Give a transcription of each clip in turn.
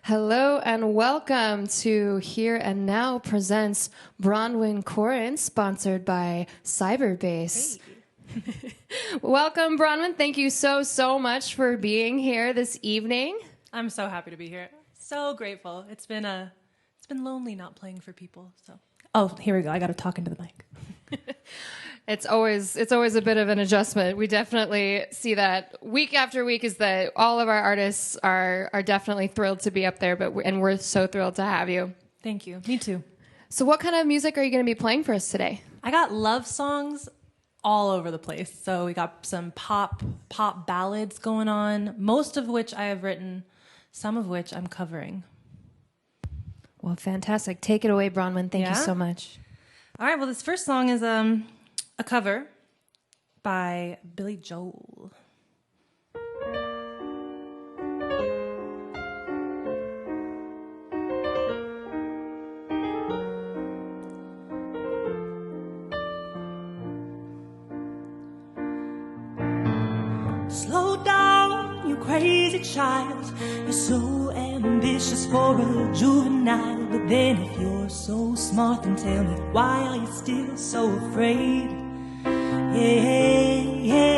Hello and welcome to Here and Now presents Bronwyn Koryn, sponsored by Cyberbase. Hey. Welcome, Bronwyn. Thank you so much for being here this evening. I'm so happy to be here. So grateful. It's been lonely not playing for people. So, here we go. I got to talk into the mic. It's always a bit of an adjustment. We definitely see that week after week. Is that all of our artists are definitely thrilled to be up there, and we're so thrilled to have you. Thank you. Me too. So, what kind of music are you going to be playing for us today? I got love songs all over the place. So we got some pop ballads going on, most of which I have written, some of which I'm covering. Well, fantastic. Take it away, Bronwyn. Thank you so much. All right. Well, this first song is a cover by Billy Joel. Slow down, you crazy child. You're so ambitious for a juvenile. But then if you're so smart, then tell me, why are you still so afraid? Yeah.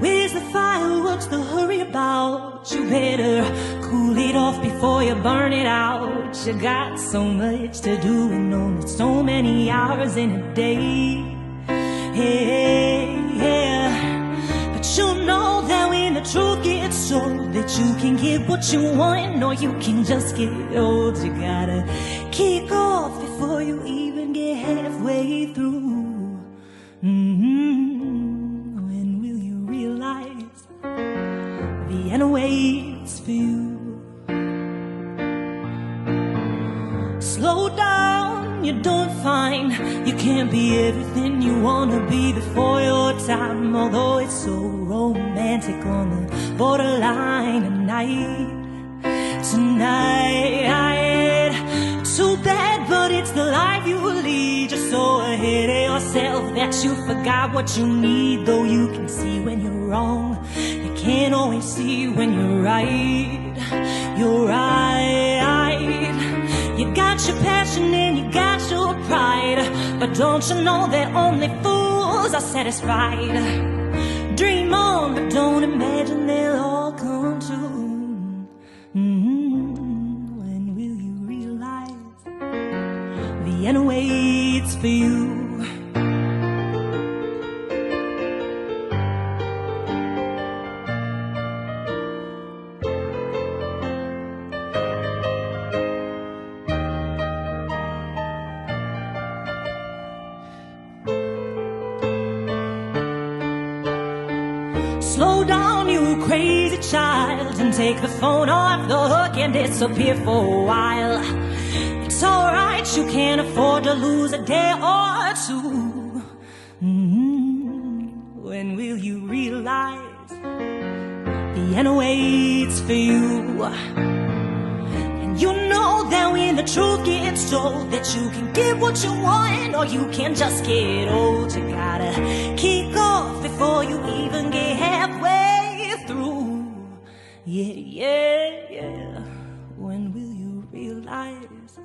Where's the fire? What's the hurry about? You better cool it off before you burn it out. You got so much to do and only so many hours in a day. Yeah. But you know that when the truth gets told, that you can get what you want, or you can just get old. You gotta kick off before you even get halfway through. When will you realize the end waits for you? Slow down, you're doing fine. You can't be everything you wanna be before your time. Although it's so romantic on the borderline tonight. Too bad, but it's the life you lead. You're so ahead of yourself that you forgot what you need. Though you can see when you're wrong, you can't always see when you're right. You're right. You got your passion and you got your pride, but don't you know that only fools are satisfied? Dream on, but don't imagine they'll all come true. When will you realize the end waits for you? Slow down, you crazy child, and take the phone off the hook and disappear for a while. It's alright, you can't afford to lose a day or two. When will you realize the end waits for you? And you know that when the truth gets told, that you can get what you want, or you can just get old. You gotta kick off before you even get halfway through. Yeah. When will you realize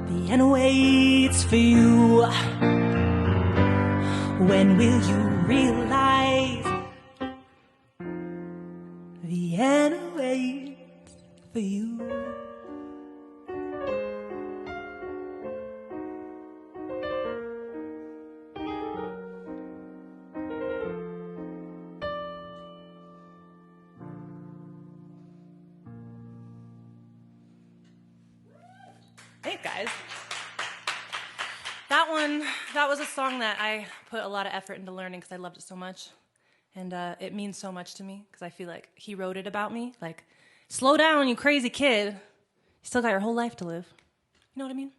the end waits for you? When will you realize the end waits for you? Thanks, guys. That was a song that I put a lot of effort into learning because I loved it so much. And it means so much to me because I feel like he wrote it about me. Like, slow down, you crazy kid. You still got your whole life to live. You know what I mean?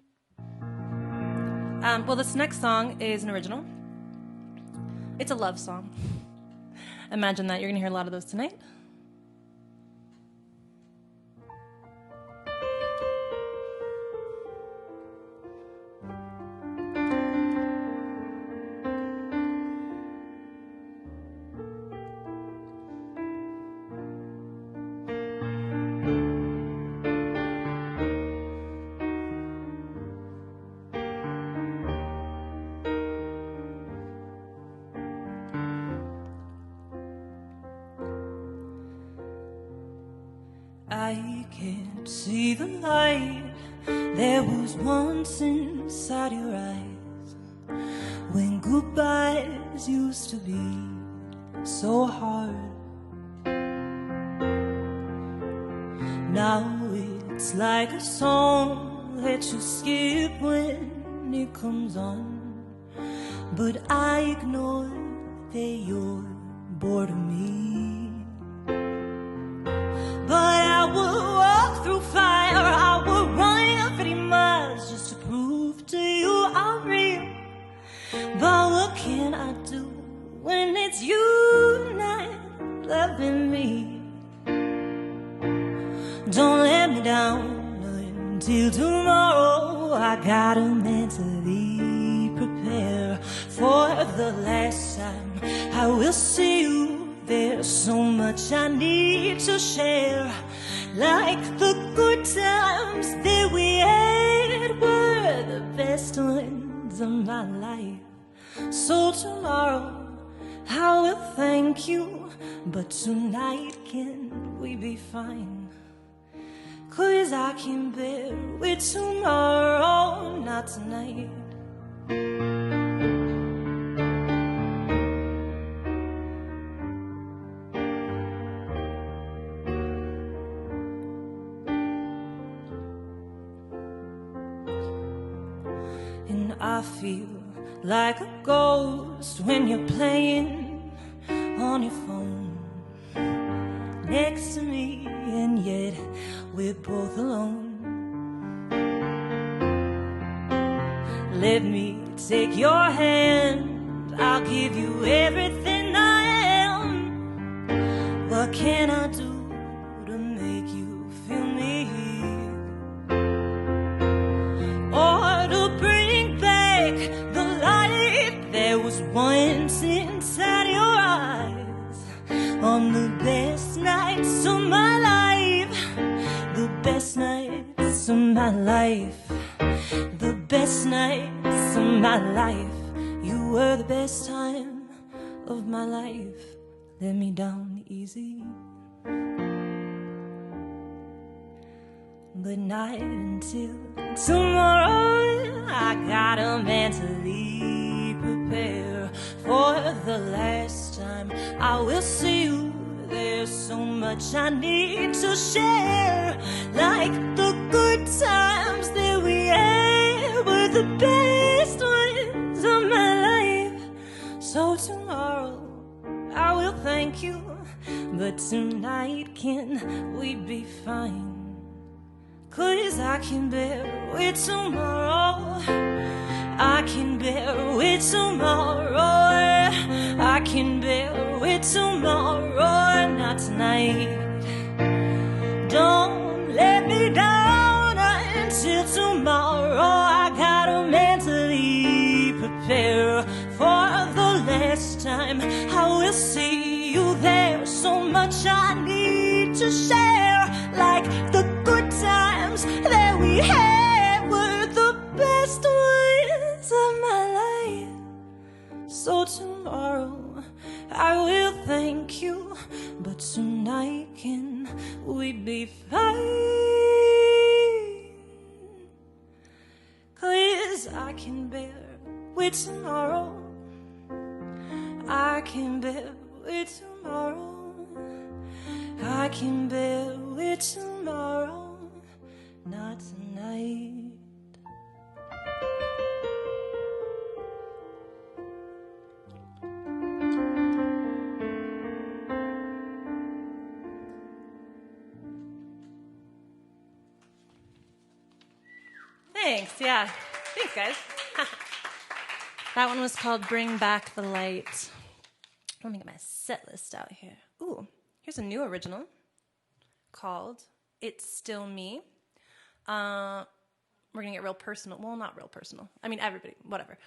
Well, this next song is an original. It's a love song. Imagine that. You're going to hear a lot of those tonight. see the light there was once inside your eyes, when goodbyes used to be so hard. Now it's like a song that you skip when it comes on, but I ignore that you're bored of me. But I will walk through fire, I will run 50 miles just to prove to you I'm real. But what can I do when it's you not loving me? Don't let me down until tomorrow. I gotta mentally prepare for the last time I will see you. There's so much I need to share, like the good times that we had were the best ones of my life. So tomorrow I will thank you, but tonight can we be fine? 'Cause I can bear with tomorrow, not tonight. And I feel like a ghost when you're playing on your phone next to me, and yet we're both alone. Let me take your hand, I'll give you everything I am. What can I do to make you feel me? Or to bring back the light there was once inside your eyes, on the best nights of my life, the best nights of my life, the best nights of my life. You were the best time of my life. Let me down easy, but not until tomorrow. I gotta mentally prepare for the last time I will see you. There's so much I need to share, like the good times that we had were the best ones of my life. So tomorrow I will thank you, but tonight can we be fine? 'Cause I can bear with tomorrow, I can bear with tomorrow, I can bear with tomorrow, not tonight. Don't let me down until tomorrow. I gotta mentally prepare for the last time I will see you. There's so much I need to share, like the good times that we had were the best ones of my life. So tomorrow I will thank you, but tonight can we be fine? 'Cause I can bear with tomorrow, I can bear with tomorrow, I can bear with tomorrow, not tonight. Thanks, yeah. Thanks, guys. That one was called Bring Back the Light. Let me get my set list out here. Ooh, here's a new original called It's Still Me. We're going to get real personal. Well, not real personal. I mean, everybody, whatever.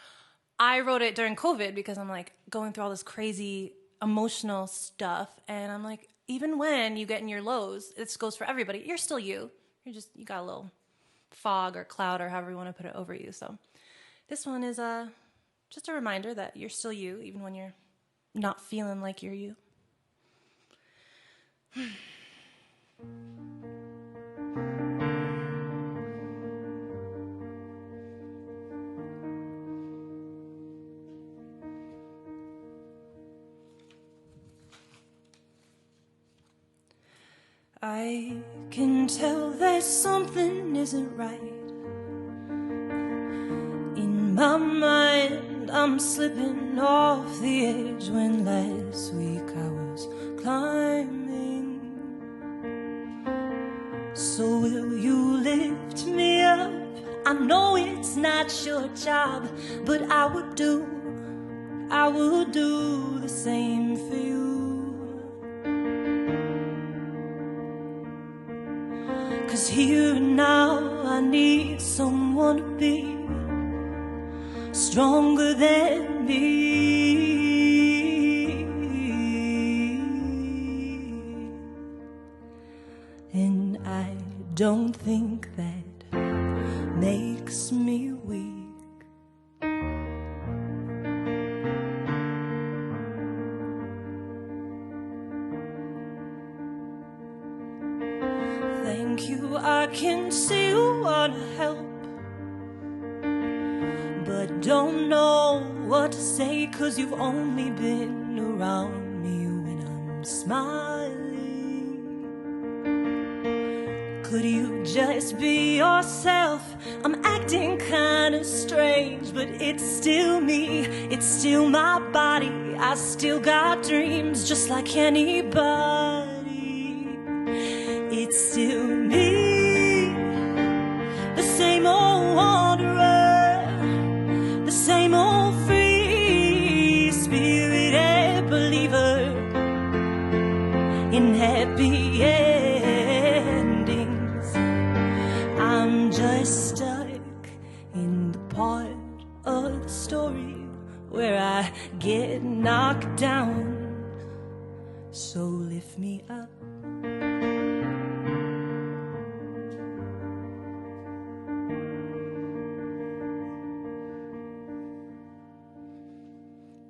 I wrote it during COVID because I'm like going through all this crazy emotional stuff. And I'm like, even when you get in your lows, this goes for everybody. You're still you. You got a little fog or cloud or however you want to put it over you. So this one is just a reminder that you're still you, even when you're not feeling like you're you. I can tell that something isn't right. In my mind, I'm slipping off the edge when last week I was climbing. So will you lift me up? I know it's not your job, but I would do the same for you. 'Cause here and now I need someone to be stronger than me. And I don't think that makes me weak. Thank you, I can see you wanna help, but don't know what to say, 'cause you've only been around me when I'm smiling. Could you just be yourself? I'm acting kinda strange, but it's still me, it's still my body. I still got dreams just like anybody. It's still me, the same old wanderer, the same old free spirited believer in happy endings. I'm just stuck in the part of the story where I get knocked down. So lift me up.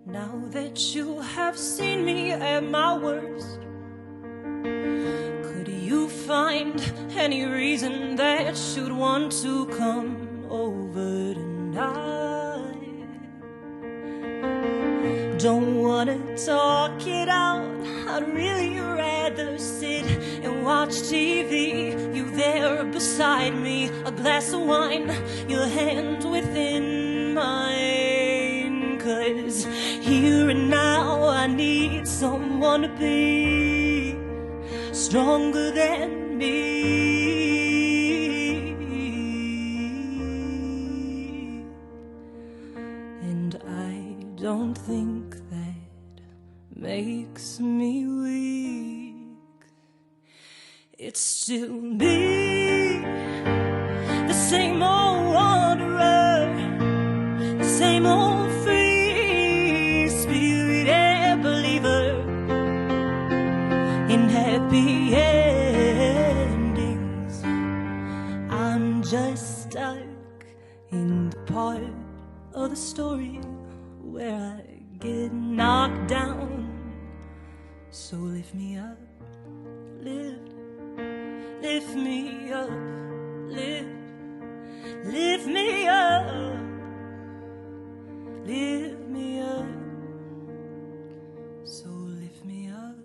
Now that you have seen me at my worst, could you find any reason that you'd want to come over tonight? Don't wanna talk it out, I'd really rather sit and watch TV. You there beside me, a glass of wine, your hand within mine. 'Cause here and now I need someone to be stronger than me. And I don't think that makes me weak. It's still me, the same old wanderer, the same old free spirited believer in happy endings. I'm just stuck in the part of the story where I get knocked down. So lift me up, lift me up, lift me up, lift me up. So lift me up.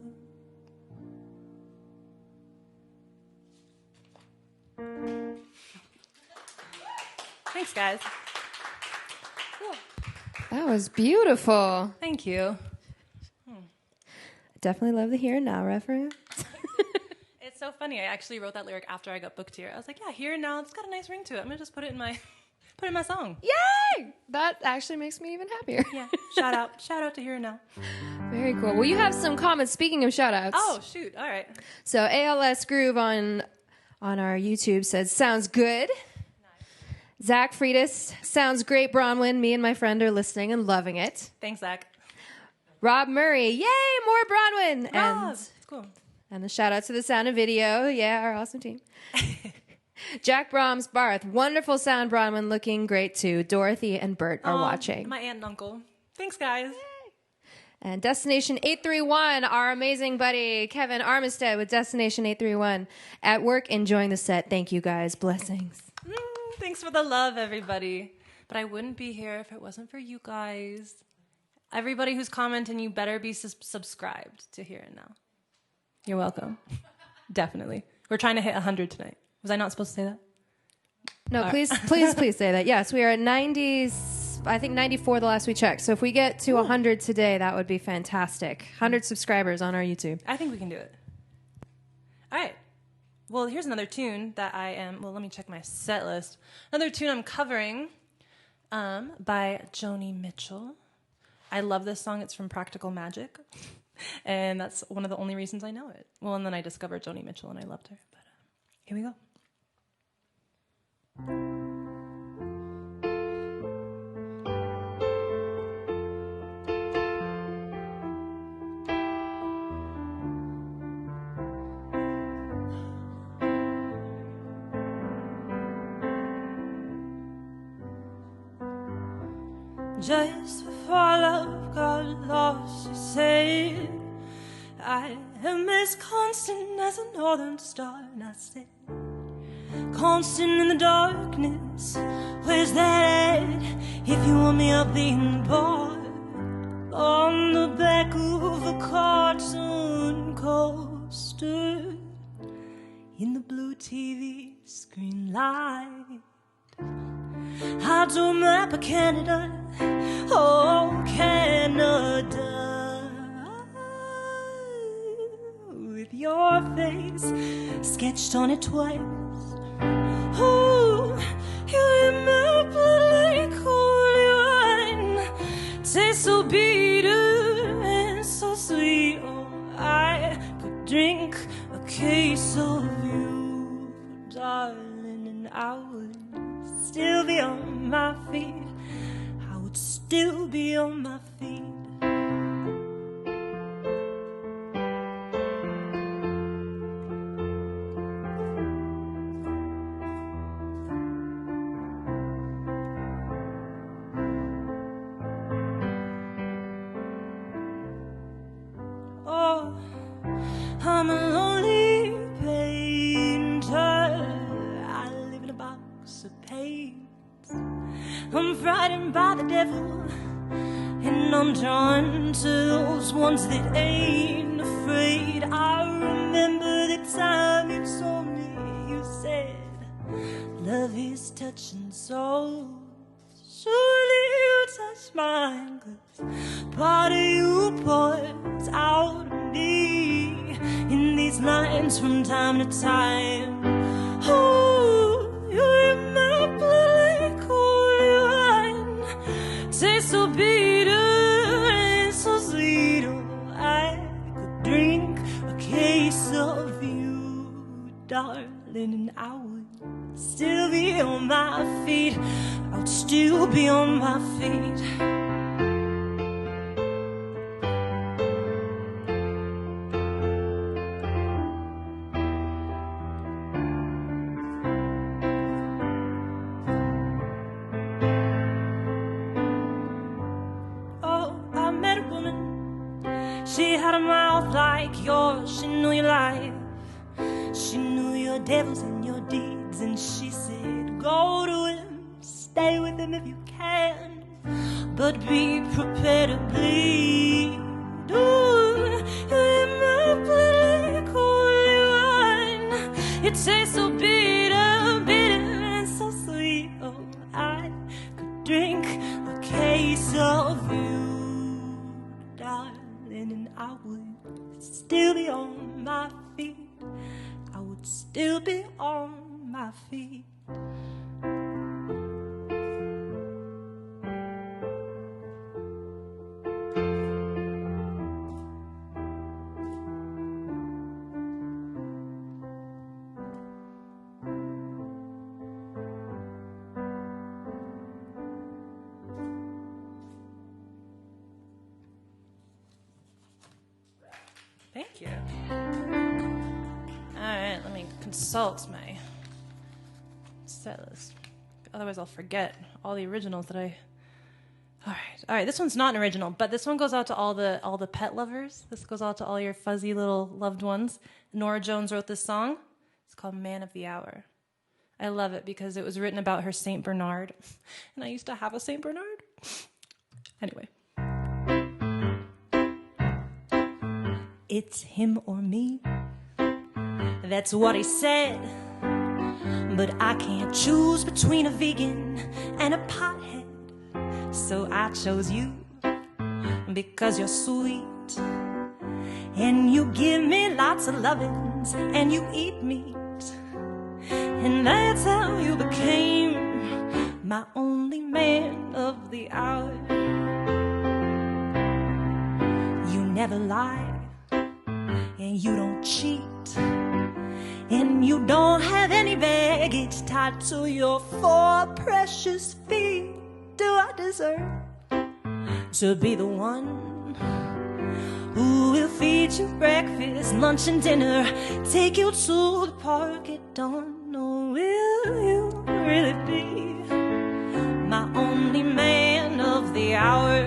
Thanks, guys. That was beautiful. Thank you. Definitely love the here and now reference. It's so funny. I actually wrote that lyric after I got booked here. I was like, yeah, here and now. It's got a nice ring to it. I'm gonna just put it in my song. Yay! That actually makes me even happier. Yeah. Shout out to here and now. Very cool. Well, you have some comments. Speaking of shout outs. Oh shoot! All right. So ALS Groove on our YouTube says, sounds good. Nice. Zach Friedis, sounds great, Bronwyn. Me and my friend are listening and loving it. Thanks, Zach. Rob Murray, yay, more Bronwyn. Rob, it's cool. And a shout out to the sound and video. Yeah, our awesome team. Jack Brahms Barth, wonderful sound, Bronwyn, looking great too. Dorothy and Bert are watching. My aunt and uncle. Thanks, guys. And Destination 831, our amazing buddy Kevin Armistead with Destination 831 at work enjoying the set. Thank you guys. Blessings. Thanks for the love, everybody. But I wouldn't be here if it wasn't for you guys. Everybody who's commenting, you better be subscribed to Here and Now. You're welcome. Definitely. We're trying to hit 100 tonight. Was I not supposed to say that? No, please say that. Yes, we are at 90s. I think 94 the last we checked. So if we get to 100 today, that would be fantastic. 100 subscribers on our YouTube. I think we can do it. All right. Well, here's another tune that I am... Well, let me check my set list. Another tune I'm covering by Joni Mitchell. I love this song. It's from Practical Magic. And that's one of the only reasons I know it. Well, and then I discovered Joni Mitchell and I loved her. But here we go. Just before love got lost, she said, I am as constant as a northern star. And I said, constant in the darkness, where's that at? If you want me, I'll be in the bar, on the back of a cartoon coaster, in the blue TV screen light. I drew a map of Canada, oh Canada, with your face sketched on it twice. Oh, you're in my blood like holy wine, tastes so bitter and so sweet. Oh, I could drink a case of you, darling, and I would still be on my feet. I would still be on my feet. Oh, I'm a lonely painter. I live in a box of paints. I'm frightened by the devil, and I'm drawn to those ones that ain't afraid. I remember the time you told me, you said, love is touching souls. Surely you touch mine, 'cause part of you pours out of me in these lines from time to time. Oh, you're in my blood like holy wine, tastes so bitter and so sweet. Oh, I could drink a case of you, darling, and I would still be on my feet. I would still be on my feet. She had a mouth like yours, she knew your life, she knew your devils and your deeds, and she said, go to him, stay with him if you can, but be prepared to bleed. Ooh, you're in my blood like holy wine, it tastes so bitter, bitter and so sweet. Oh, I could drink a case of you, darling, and I would still be on my feet. I would still be on my feet. Thank you. All right, let me consult my set list. Otherwise, I'll forget all the originals that I... All right. This one's not an original, but this one goes out to all the pet lovers. This goes out to all your fuzzy little loved ones. Nora Jones wrote this song. It's called Man of the Hour. I love it because it was written about her Saint Bernard, and I used to have a Saint Bernard. Anyway. It's him or me. That's what he said. But I can't choose between a vegan and a pothead. So I chose you because you're sweet. And you give me lots of lovins, and you eat meat. And that's how you became my only man of the hour. You never lie, and you don't cheat, and you don't have any baggage tied to your 4 precious feet. Do I deserve to be the one who will feed you breakfast, lunch, and dinner, take you to the park at dawn? Or will you really be my only man of the hour?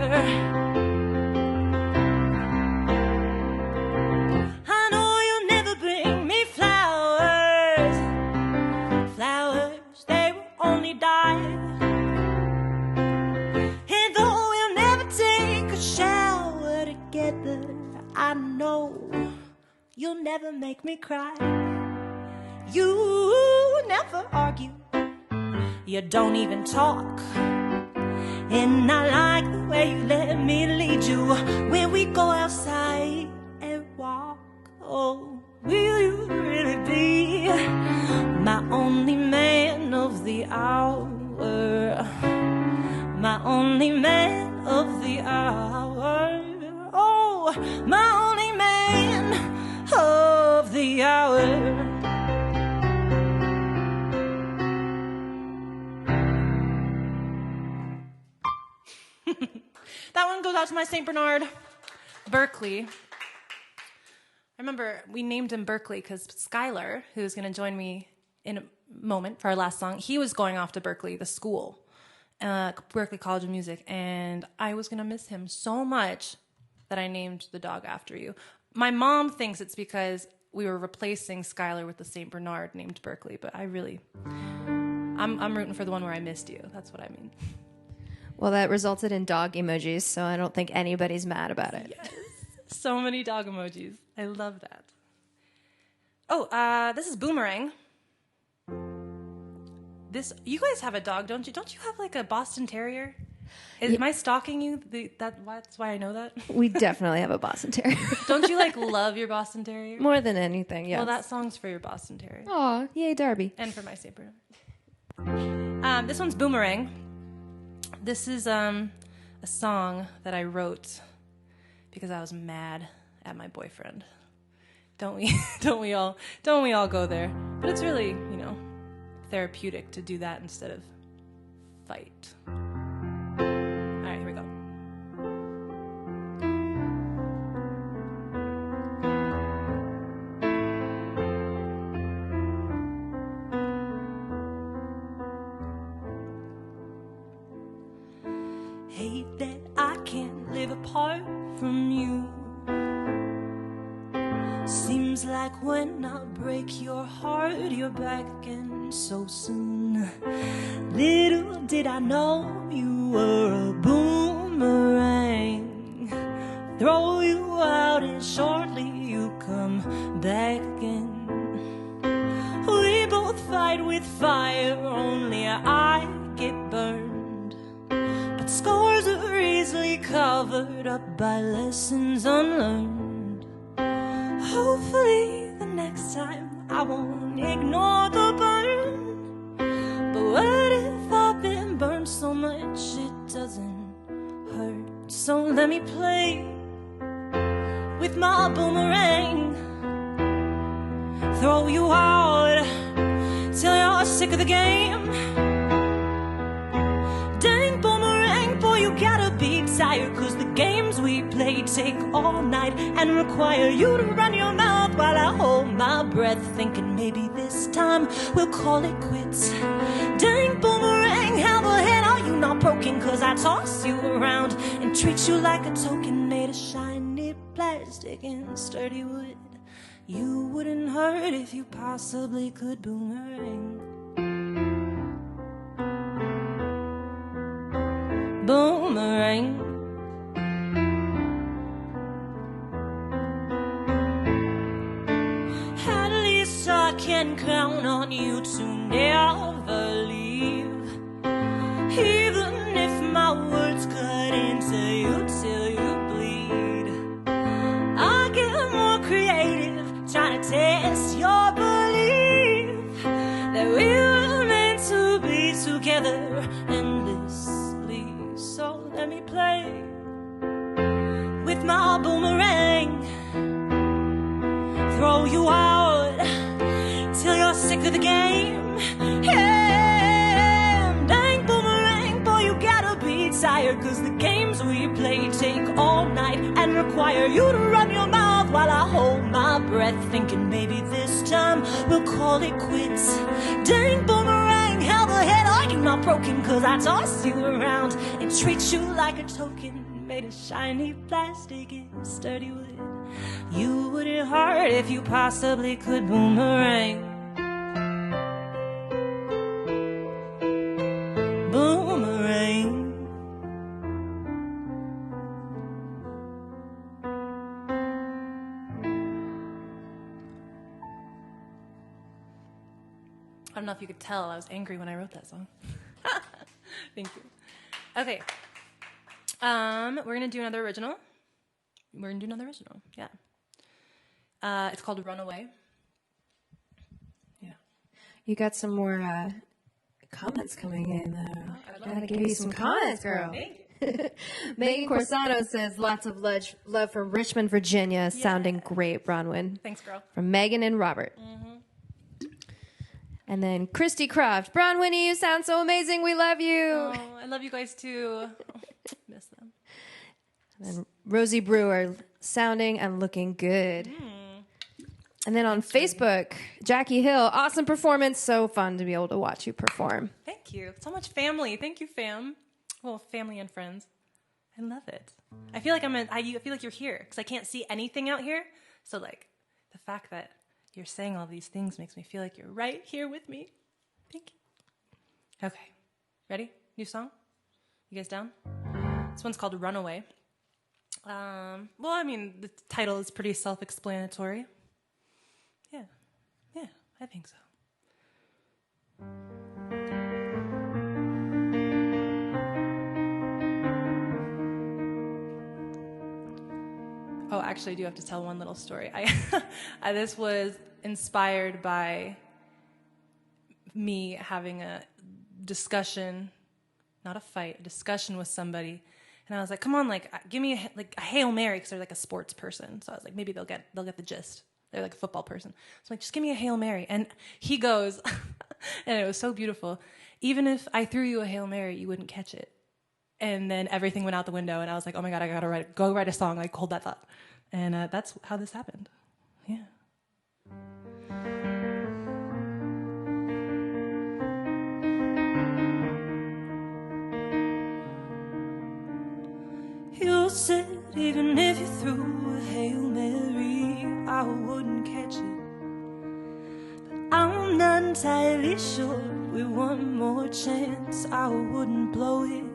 I know you'll never bring me flowers. Flowers, they will only die. And though we'll never take a shower together, I know you'll never make me cry. You never argue, you don't even talk. And I like the way you let me lead you when we go outside and walk. Oh, will you really be my only man of the hour? My only man of the hour. Oh, my only man of the hour. That one goes out to my St. Bernard, Berkeley. I remember we named him Berkeley because Skylar, who's going to join me in a moment for our last song, he was going off to Berkeley, the school, Berkeley College of Music, and I was going to miss him so much that I named the dog after you. My mom thinks it's because we were replacing Skylar with the St. Bernard named Berkeley, but I'm rooting for the one where I missed you. That's what I mean. Well, that resulted in dog emojis, so I don't think anybody's mad about it. Yes. So many dog emojis. I love that. Oh, this is Boomerang. You guys have a dog, don't you? Don't you have like a Boston Terrier? Am I stalking you? That's why I know that. We definitely have a Boston Terrier. Don't you like love your Boston Terrier? More than anything, yes. Well, that song's for your Boston Terrier. Aw, yay, Darby. And for my St. Bernard. This one's Boomerang. This is a song that I wrote because I was mad at my boyfriend. Don't we all go there? But it's really, therapeutic to do that instead of fight. All right, here we go. Hate that I can't live apart from you. Seems like when I break your heart, you're back again so soon. Little did I know you were a boomerang. Throw you out and shortly you come back again. We both fight with fire, only I get burned. But scars are easily covered up by lessons unlearned. Hopefully the next time I won't ignore the burn. But what if I've been burned so much it doesn't hurt? So let me play with my boomerang. Throw you out till you're sick of the game. Dang boomerang, boy, you gotta be tired, 'cause the games we play take all night and require you to run your mouth while I hold my breath, thinking maybe this time we'll call it quits. Dang boomerang, how the hell are you not broken? 'Cause I toss you around and treat you like a token made of shiny plastic and sturdy wood. You wouldn't hurt if you possibly could, boomerang. Boomerang. At least count on you to never leave. Even if my words cut into you till you bleed, I get more creative, trying to test your belief that we were meant to be together endlessly. So let me play with my boomerang, throw you out till you're sick of the game. Yeah, dang boomerang, boy, you gotta be tired, 'cause the games we play take all night and require you to run your mouth while I hold my breath, thinking maybe this time we'll call it quits. Dang boomerang, how the hell are you not broken? 'Cause I toss you around and treat you like a token, made of shiny plastic and sturdy wood. You wouldn't hurt if you possibly could. Boomerang, boomerang. I don't know if you could tell I was angry when I wrote that song. Thank you. Okay. We're gonna do another original. Yeah. It's called Runaway. Yeah. You got some more comments coming in, though. Gotta give you some comments, girl. Megan Corsano says, lots of love from Richmond, Virginia. Sounding great, Bronwyn. Thanks, girl. From Megan and Robert. And then Christy Croft. Bronwynnie, you sound so amazing. We love you. Oh, I love you guys too. Miss them. And then Rosie Brewer, sounding and looking good. And then on Facebook, Jackie Hill, awesome performance. So fun to be able to watch you perform. Thank you. So much family. Thank you, fam. Well, family and friends. I love it. I feel like I feel like you're here because I can't see anything out here. So like the fact that you're saying all these things makes me feel like you're right here with me. Thank you. Okay. Ready? New song? You guys down? This one's called Runaway. Well, I mean, the title is pretty self-explanatory. Yeah, I think so. Oh, actually, I do have to tell one little story. This was inspired by me having a discussion, not a fight, a discussion with somebody. And I was like, come on, like, give me a Hail Mary, because they're like a sports person. So I was like, maybe they'll get the gist. They're like a football person. So I'm like, just give me a Hail Mary. And he goes, and it was so beautiful, even if I threw you a Hail Mary, you wouldn't catch it. And then everything went out the window, and I was like, oh my God, I gotta go write a song. Like, hold that thought. And that's how this happened. Yeah. You said even if you threw a Hail Mary, I wouldn't catch it. But I'm not entirely sure with one more chance I wouldn't blow it.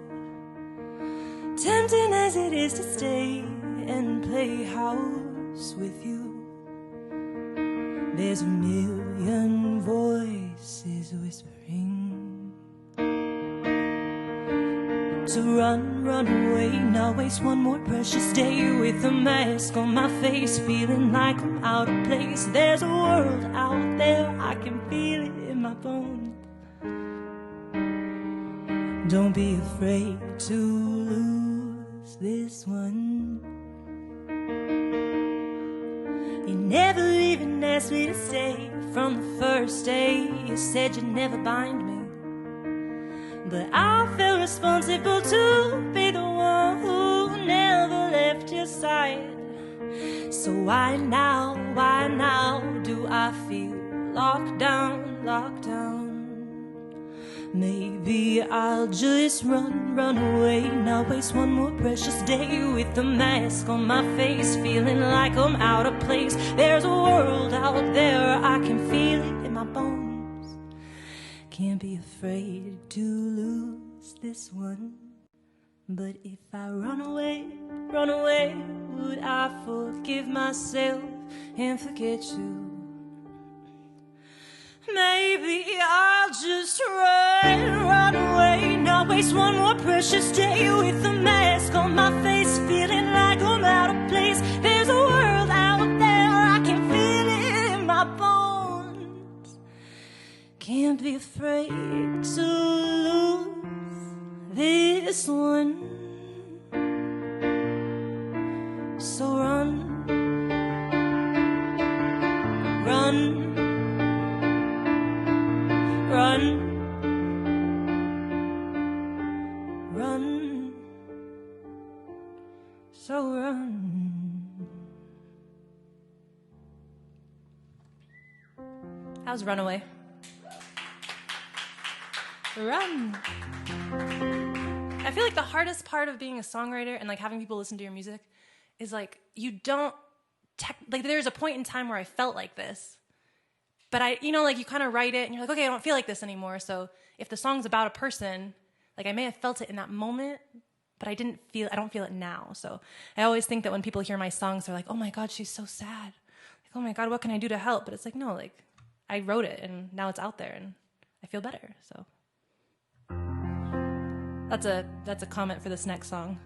Tempting as it is to stay and play house with you, there's a million voices whispering to run away. Now waste one more precious day with a mask on my face, feeling like I'm out of place. There's a world out there, I can feel it in my bones. Don't be afraid to lose this one. You never even asked me to stay from the first day. You said you'd never bind me, but I feel responsible to be the one who never left your side. So why now do I feel locked down? Maybe I'll just run away. Now waste one more precious day with the mask on my face, feeling like I'm out of place. There's a world out there, I can feel it in my bones. Can't be afraid to lose this one. But if I run away, would I forgive myself and forget you? Maybe I'll just run away, not waste one more precious day with a mask on my face, feeling like I'm out of place. There's a world out there, I can feel it in my bones. Can't be afraid to lose this one. So run, run, run, run, so run. How's Runaway? Run. I feel like the hardest part of being a songwriter and like having people listen to your music is like you don't like there's a point in time where I felt like this. But like you kind of write it and you're like, okay, I don't feel like this anymore. So if the song's about a person, like I may have felt it in that moment, but I don't feel it now. So I always think that when people hear my songs, they're like, oh my God, she's so sad. Like, oh my God, what can I do to help? But it's like, no, like I wrote it and now it's out there and I feel better. So that's a comment for this next song.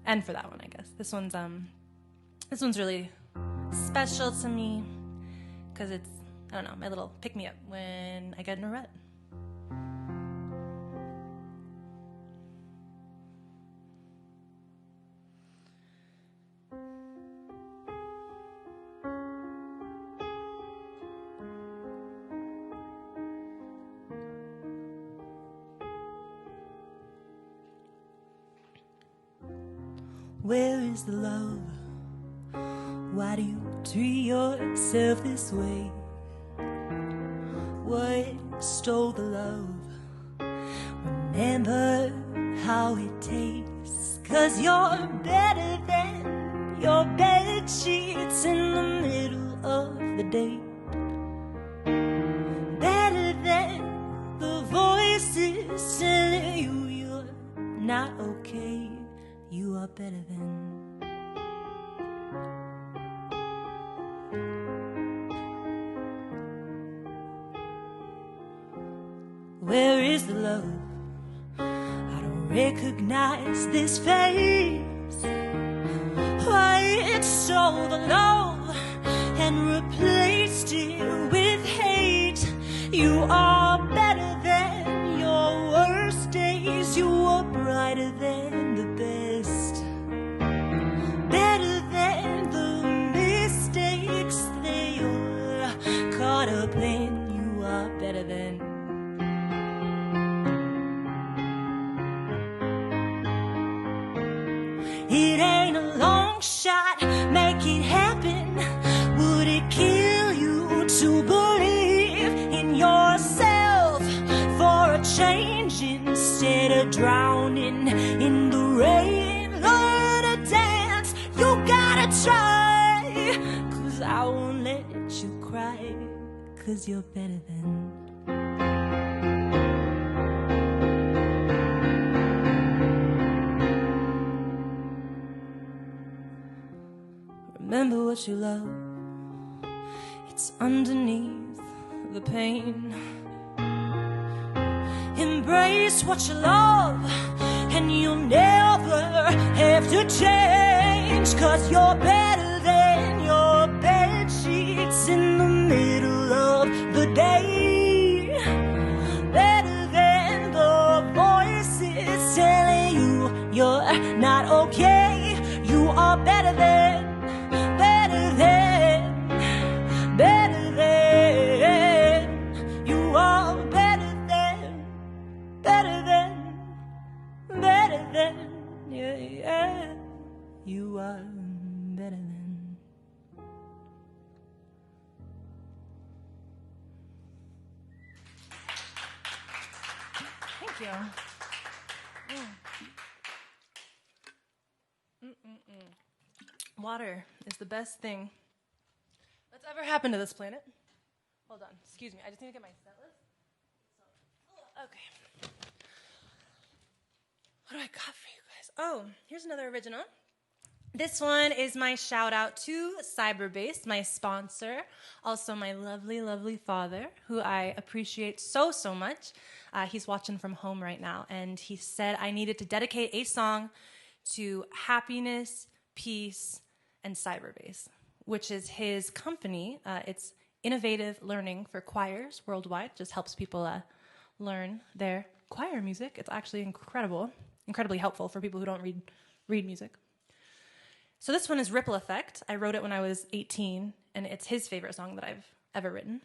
And for that one, I guess. This one's really special to me because it's, I don't know, my little pick-me-up when I get in a rut. Where is the love? Why do you treat yourself this way? What stole the love? Remember how it tastes, 'cause you're better than your bed sheets in the middle of the day. Better than the voices telling you you're not okay. You are better than. Where is the love? I don't recognize this face. Why it stole the love and replaced it with hate. You are better than your worst days. You are brighter than the best. Better than the mistakes that you're caught up in. You are better than. It ain't a long shot, make it happen. Would it kill you to believe in yourself for a change instead of drowning in the rain? Learn to dance, you gotta try, 'cause I won't let you cry, 'cause you're better than. Remember what you love, it's underneath the pain. Embrace what you love, and you'll never have to change, 'cause you're better than your bed sheets in the middle of the day. Better than the voices telling you you're not okay. You are better than. Yeah, you are better than. Thank you. Water is the best thing that's ever happened to this planet. Hold on, excuse me. I just need to get my set list. Okay. What do I got for you guys? Oh, here's another original. This one is my shout out to Cyberbase, my sponsor, also my lovely, lovely father, who I appreciate so, so much. He's watching from home right now, and he said I needed to dedicate a song to happiness, peace, and Cyberbase, which is his company. It's innovative learning for choirs worldwide, just helps people learn their choir music. It's actually incredibly helpful for people who don't read music. So this one is Ripple Effect. I wrote it when I was 18, and it's his favorite song that I've ever written.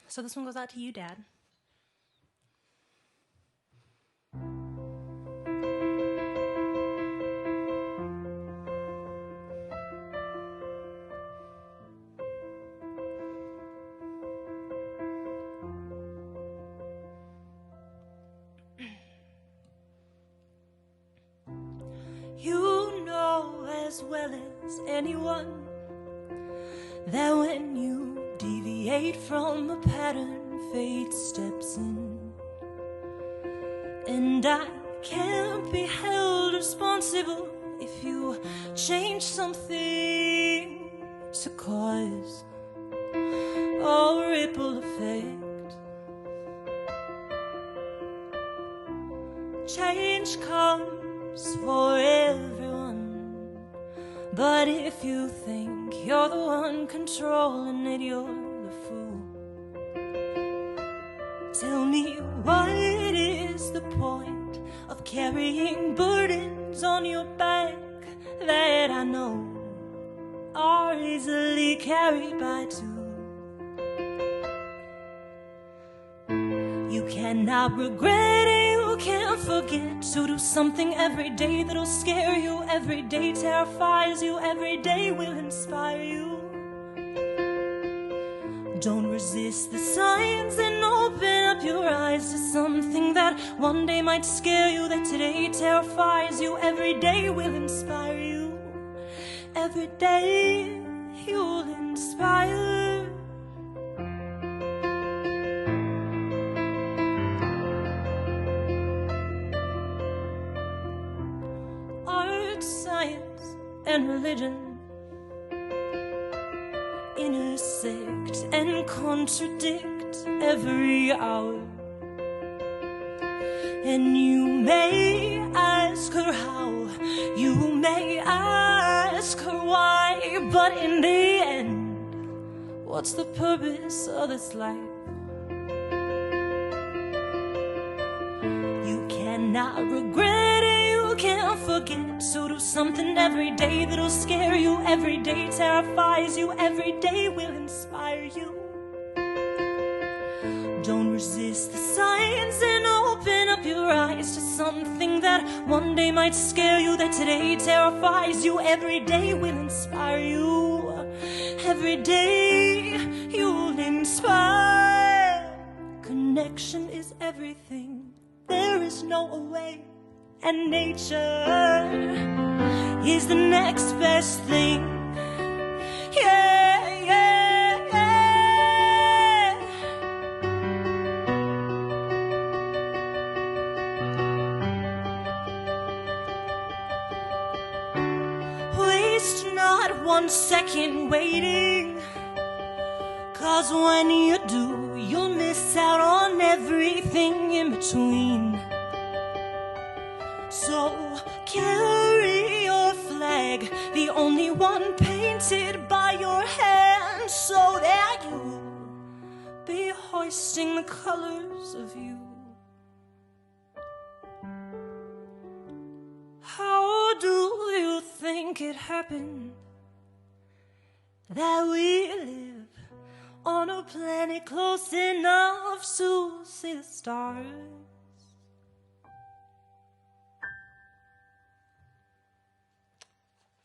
So this one goes out to you, Dad. You know as well as anyone that when you deviate from a pattern, fate steps in. And I can't be held responsible if you change something to cause a ripple effect. Change comes for everyone, but if you think you're the one controlling it, you're the fool. Tell me, what is the point of carrying burdens on your back that I know are easily carried by two? You cannot regret it, you can't forget to do something every day that'll scare you, every day terrifies you, every day will inspire you. Don't resist the signs and open up your eyes to something that one day might scare you, that today terrifies you, every day will inspire you. Every day you'll inspire. Art, science, and religion intersect and contradict every hour. And you may ask her how, you may ask her why, but in the end, what's the purpose of this life? You cannot regret it, you can't forget, so do something every day that'll scare you, every day terrifies you, every day will inspire you. Don't resist the signs and open up your eyes to something that one day might scare you, that today terrifies you, every day will inspire you. Every day you'll inspire. Connection is everything, there is no away, and nature is the next best thing. Yeah, yeah, yeah. Waste not 1 second waiting, 'cause when you do, you'll miss out on everything in between. So carry your flag, the only one painted by your hand, so that you'll be hoisting the colors of you. How do you think it happened that we live on a planet close enough to see the stars?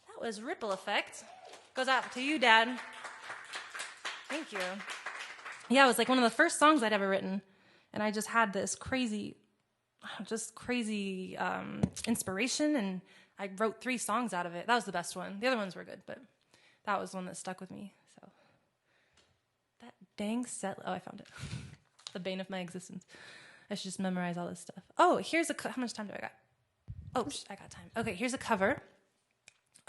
That was Ripple Effect. Goes out to you, Dad. Thank you. Yeah, it was like one of the first songs I'd ever written, and I just had this crazy inspiration, and I wrote 3 songs out of it. That was the best one. The other ones were good, but that was one that stuck with me. So that dang set. Oh, I found it. The bane of my existence. I should just memorize all this stuff. Oh, here's how much time do I got? Oh, I got time. Okay, here's a cover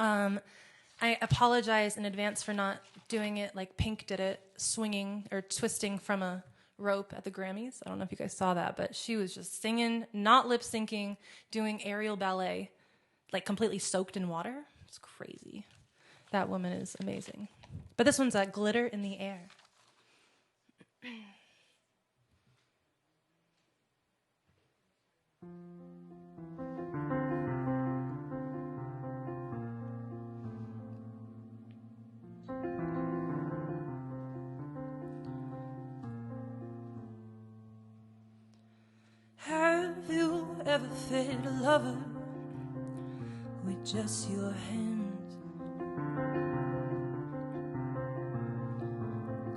I apologize in advance for not doing it like Pink did it, swinging or twisting from a rope at the Grammys. I don't know if you guys saw that, but she was just singing, not lip syncing, doing aerial ballet, like completely soaked in water. It's crazy. That woman is amazing. But this one's Glitter in the Air. Have you ever fed a lover with just your hands?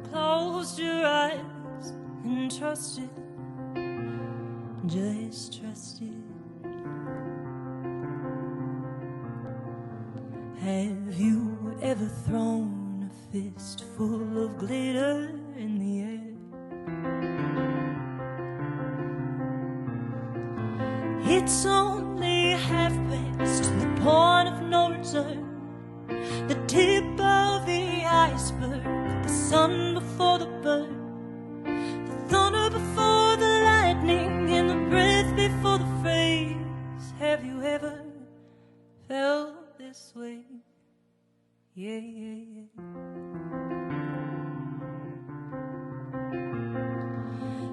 Closed your eyes and trusted, just trusted. Have you ever thrown a fistful of glitter in the air? It's only half past the point of no return, the tip of the iceberg, the sun before the burn, the thunder before the lightning, and the breath before the phrase. Have you ever felt this way? Yeah, yeah, yeah.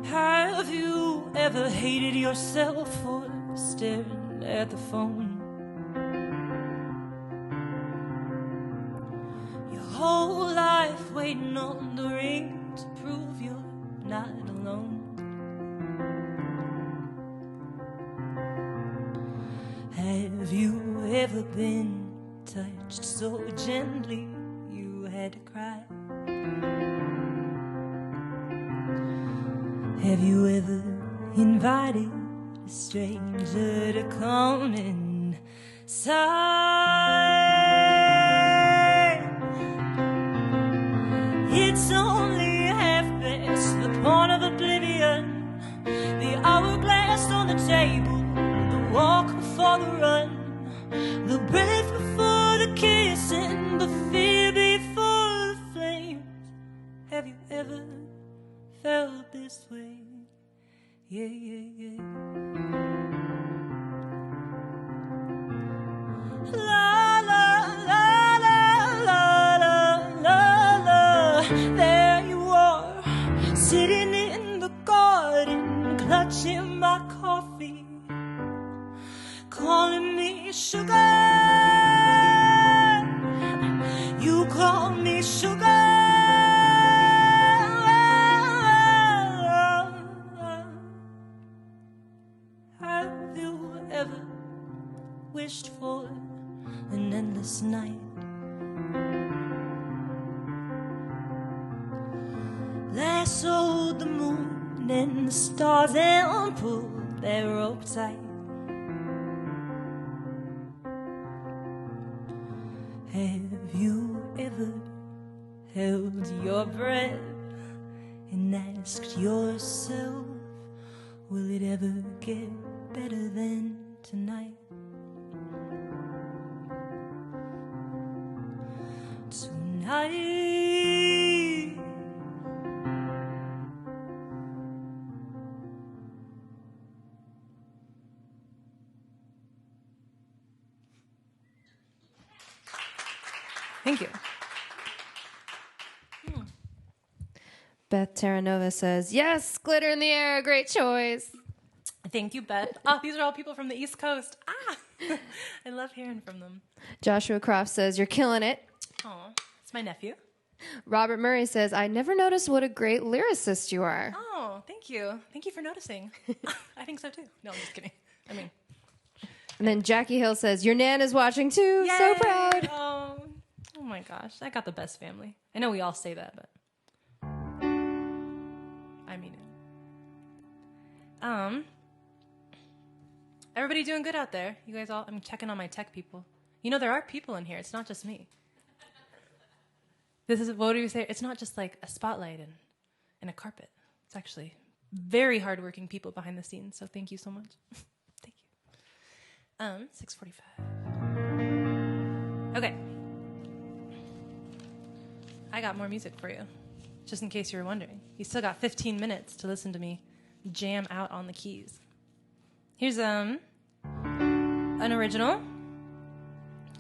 Have you ever hated yourself for staring at the phone? Your whole life waiting on the ring to prove you're not alone. Have you ever been touched so gently you had to cry? Have you ever invited a stranger to come inside? It's only half past the point of oblivion, the hourglass on the table, the walk before the run, the breath before the kiss, and the fear before the flames. Have you ever felt this way? Yeah, yeah, yeah. La, la, la, la, la, la, la, la. There you are, sitting in the garden, clutching my coffee, calling me sugar. You call me sugar. Have you ever wished for an endless night? Lassoed the moon and the stars and pulled their rope tight. Have you ever held your breath and asked yourself, will it ever get better than tonight? Tonight. Thank you. Beth Terranova says, yes, Glitter in the Air, great choice. Thank you, Beth. Oh, these are all people from the East Coast. Ah, I love hearing from them. Joshua Croft says, you're killing it. Oh, it's my nephew. Robert Murray says, I never noticed what a great lyricist you are. Oh, thank you. Thank you for noticing. I think so too. No, I'm just kidding. I mean. And then Jackie Hill says, your Nan is watching too. Yay! So proud. Oh my gosh. I got the best family. I know we all say that, but I mean it. Everybody doing good out there? You guys all, I'm checking on my tech people. You know, there are people in here. It's not just me. This is, what do you say? It's not just like a spotlight and a carpet. It's actually very hardworking people behind the scenes. So thank you so much. Thank you. 6:45. Okay. I got more music for you, just in case you were wondering. You still got 15 minutes to listen to me jam out on the keys. Here's an original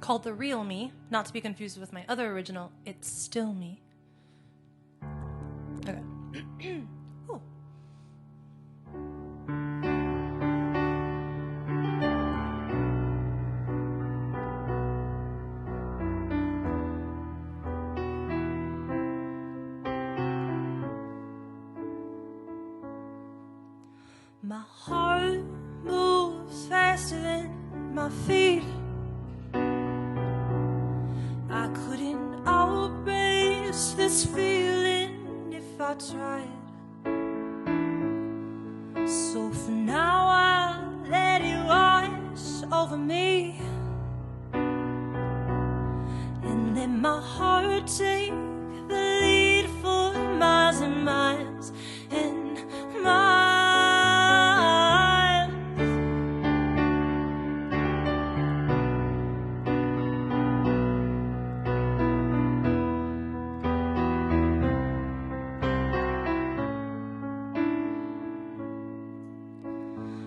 called The Real Me, not to be confused with my other original, It's Still Me. Okay. Ooh. My heart moves faster than my feet. I couldn't outrace this feeling if I tried. So for now I'll let it wash over me, and let my heart take the lead for miles and miles and miles.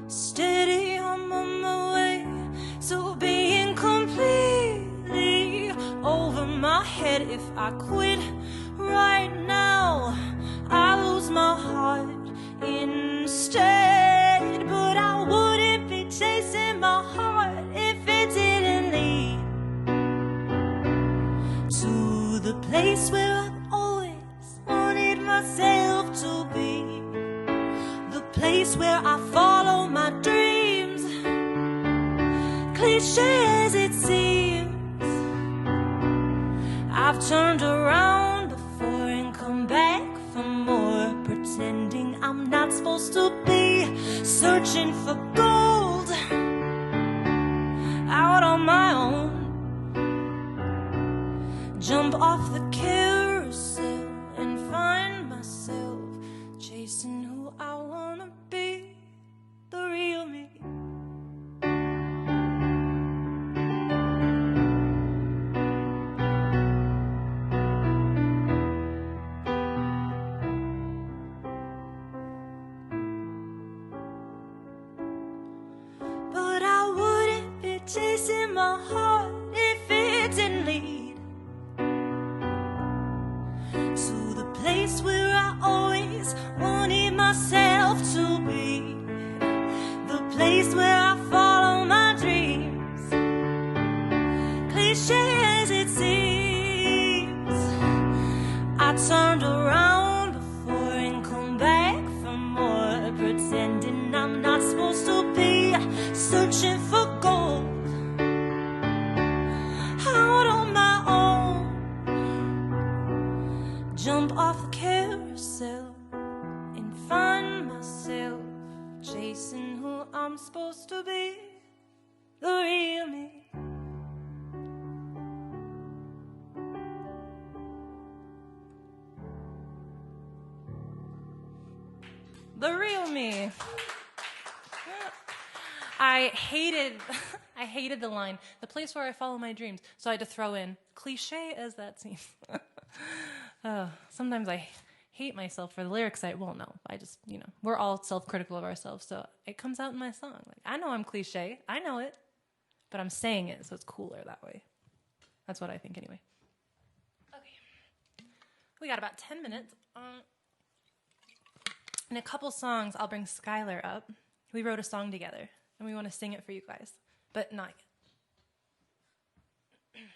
Steady, I'm on my way, so being completely over my head. If I quit right now, I lose my heart instead. But I wouldn't be chasing my heart if it didn't lead to the place where I've always wanted myself to be. The place where I follow my dreams, cliche as it seems. I've turned around before and come back for more, pretending I'm not supposed to be searching for gold out on my own. Jump off the carousel and find myself chasing who I wanna be, the real me. But I wouldn't be chasing my heart if it didn't lead to the place where I always wanted myself to be. The place where I follow my dreams, cliche as it seems. I turned around before and come back for more, pretending I'm not supposed to be searching for gold out on my own. Jump off the carousel and find myself chasing who I'm supposed to be, the real me. The real me. I hated the line, the place where I follow my dreams. So I had to throw in, cliche as that seems. Sometimes I hate myself for the lyrics. I just, we're all self-critical of ourselves. So it comes out in my song. Like, I know I'm cliche. I know it. But I'm saying it, so it's cooler that way. That's what I think anyway. Okay. We got about 10 minutes. In a couple songs, I'll bring Skylar up. We wrote a song together, and we want to sing it for you guys, but not yet. Which one should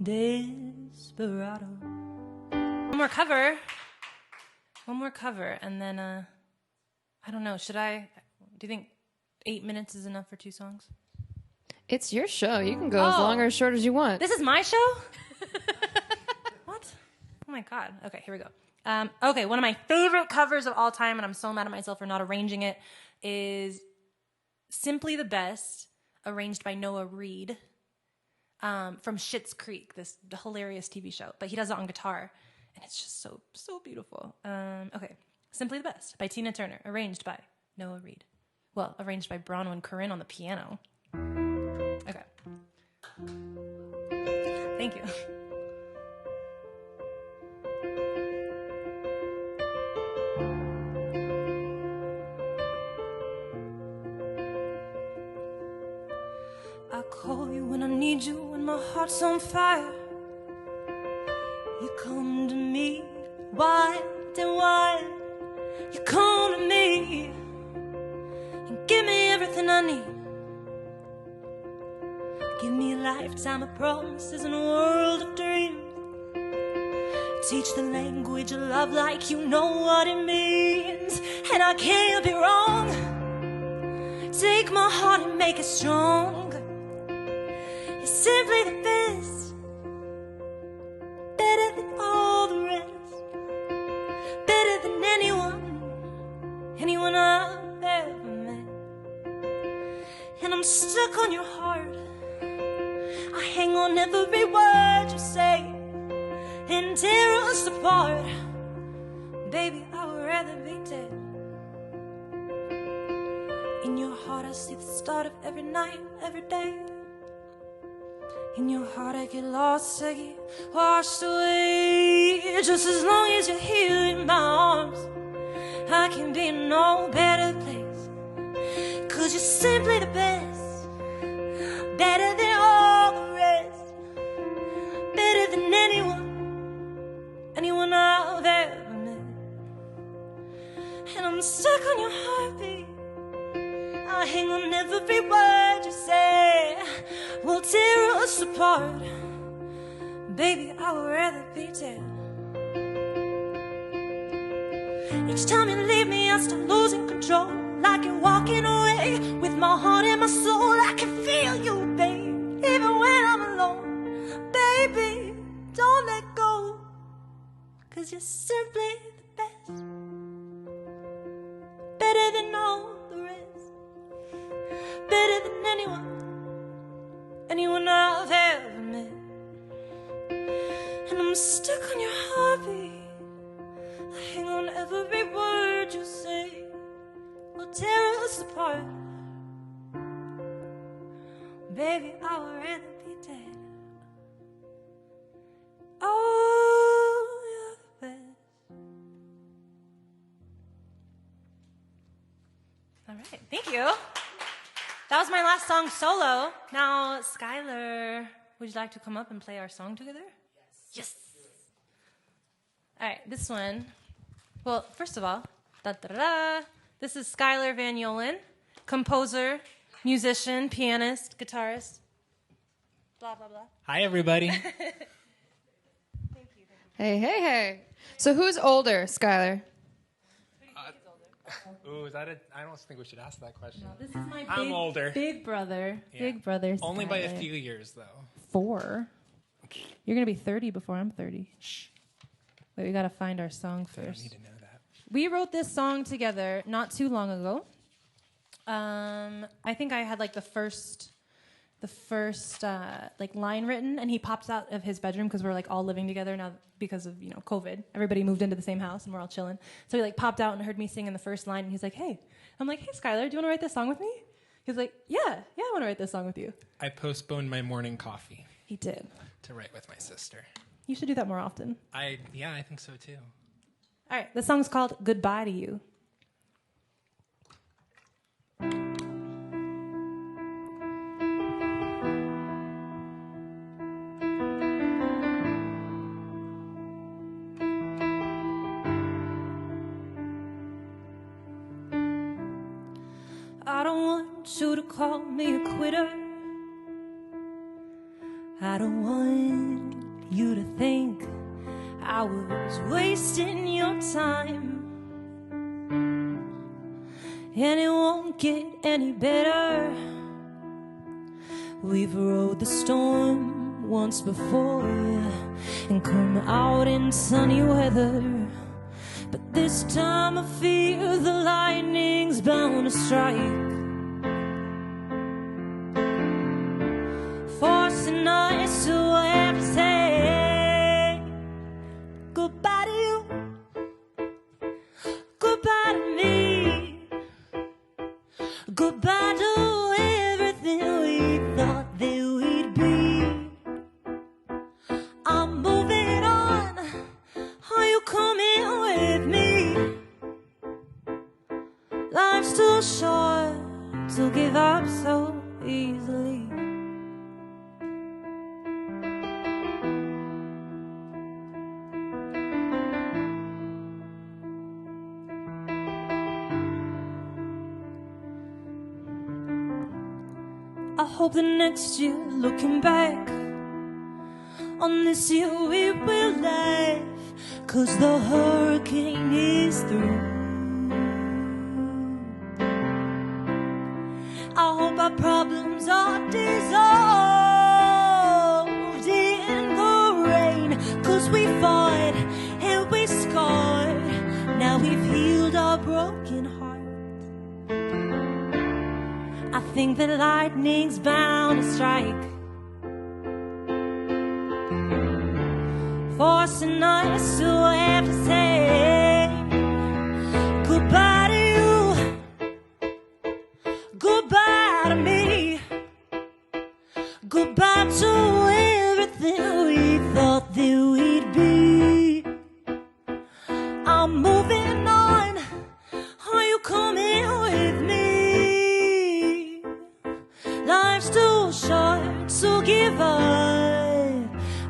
Desperado. One more cover, and then, I don't know, do you think 8 minutes is enough for 2 songs? It's your show. You can go as long or as short as you want. This is my show? my God. Okay, here we go. Okay, one of my favorite covers of all time, and I'm so mad at myself for not arranging it, is Simply the Best, arranged by Noah Reid, from Schitt's Creek, this hilarious TV show. But he does it on guitar, and it's just so, so beautiful. Okay, Simply the Best by Tina Turner, arranged by Noah Reid. Well, arranged by Bronwyn Koryn on the piano. Okay. Thank you. I call you when I need you, when my heart's on fire. You come to me, wild and wild. You come to me and give me everything I need. Give me a lifetime of promises and a world of dreams. Teach the language of love like you know what it means. And I can't be wrong. Take my heart and make it strong. You're simply the best, better than all the rest, better than anyone I've ever met. And I'm stuck on your heart. I hang on every word you say and tear us apart. Baby, I would rather be dead. In your heart I see the start of every night, every day. In your heart I get lost, I get washed away. Just as long as you're here in my arms, I can be in no better place. 'Cause you're simply the best, better than all the rest, better than anyone I've ever met. And I'm stuck on your heartbeat. I hang on every word you say. Will tear us apart. Baby, I would rather be dead. Each time you leave me, I start losing control. Like you're walking away with my heart and my soul. I can feel you, babe, even when I'm alone. Baby, don't let go. 'Cause you're simply the best, better than all the rest, better than anyone I've ever met. And I'm stuck on your heartbeat. I hang on every word you say. Will tear us apart. Baby, I would rather be dead. Oh, you're the best. All right, thank you. That was my last song solo. Now, Skylar, would you like to come up and play our song together? Yes. All right, this one. Well, first of all, this is Skylar Van Yolen, composer, musician, pianist, guitarist, blah, blah, blah. Hi, everybody. Thank you. Hey. So who's older, Skylar? Ooh, is that it? I don't think we should ask that question. No, this is my I'm older. big brother. Yeah. Big brother. Only by a Skylar. few years, though. 4. You're going to be 30 before I'm 30. Shh. Wait, we got to find our song I don't first. need to know that. We wrote this song together not too long ago. I think I had like the first like line written, and he pops out of his bedroom because we're like all living together now because of COVID. Everybody moved into the same house and we're all chilling. So he like popped out and heard me sing in the first line, and he's like, "Hey," I'm like, "Hey, Skylar, do you want to write this song with me?" He's like, "Yeah, I want to write this song with you." I postponed my morning coffee He did. to write with my sister. You should do that more often. I think so too. All right, the song's called "Goodbye to You." I don't want you to call me a quitter. I don't want you to think I was wasting your time. And it won't get any better. We've rode the storm once before and come out in sunny weather. But this time I fear the lightning's bound to strike, forcing us to have to say goodbye to you, goodbye to me, goodbye to everything we thought that we'd be. I'm moving on, are you coming with me? Life's too short to give up so easily. I hope the next year, looking back on this year, we will laugh, 'cause the hurricane is through. I hope our problems are dissolved in the rain, 'cause we fought and we scarred, now we've healed our broken heart. I think the lightning's bound to strike, forcing us to have to say goodbye to you, goodbye to me, goodbye to everything we thought that we'd be. I'm moving on, are you coming with me? Life's too short to give up.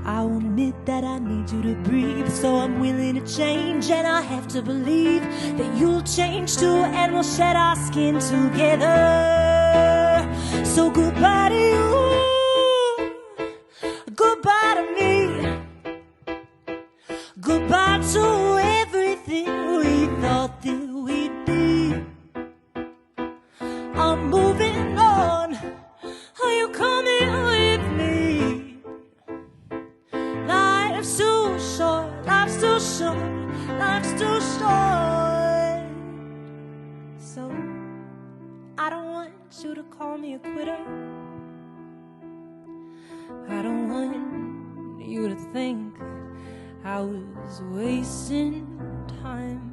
I won't admit that I need you to breathe, so I'm willing to change, and I have to believe that you'll change too, and we'll shed our skin together. So goodbye to you, goodbye to me, goodbye to everything we thought that we'd be. I'm moving on, are you coming with me? Life's too short, life's too short, life's too short. So I don't want you to call me a quitter. I don't want you to think I was wasting time.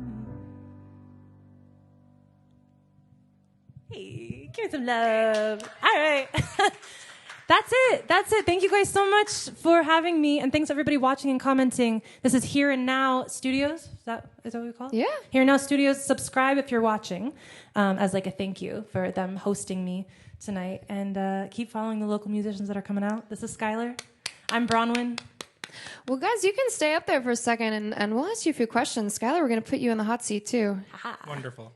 Hey, give me some love. All right. That's it. That's it. Thank you guys so much for having me. And thanks everybody watching and commenting. This is Here and Now Studios. Is that what we call it? Yeah. Here and Now Studios. Subscribe if you're watching, as like a thank you for them hosting me tonight. And keep following the local musicians that are coming out. This is Skylar. I'm Bronwyn. Well, guys, you can stay up there for a second, and we'll ask you a few questions. Skylar, we're going to put you in the hot seat, too. Wonderful.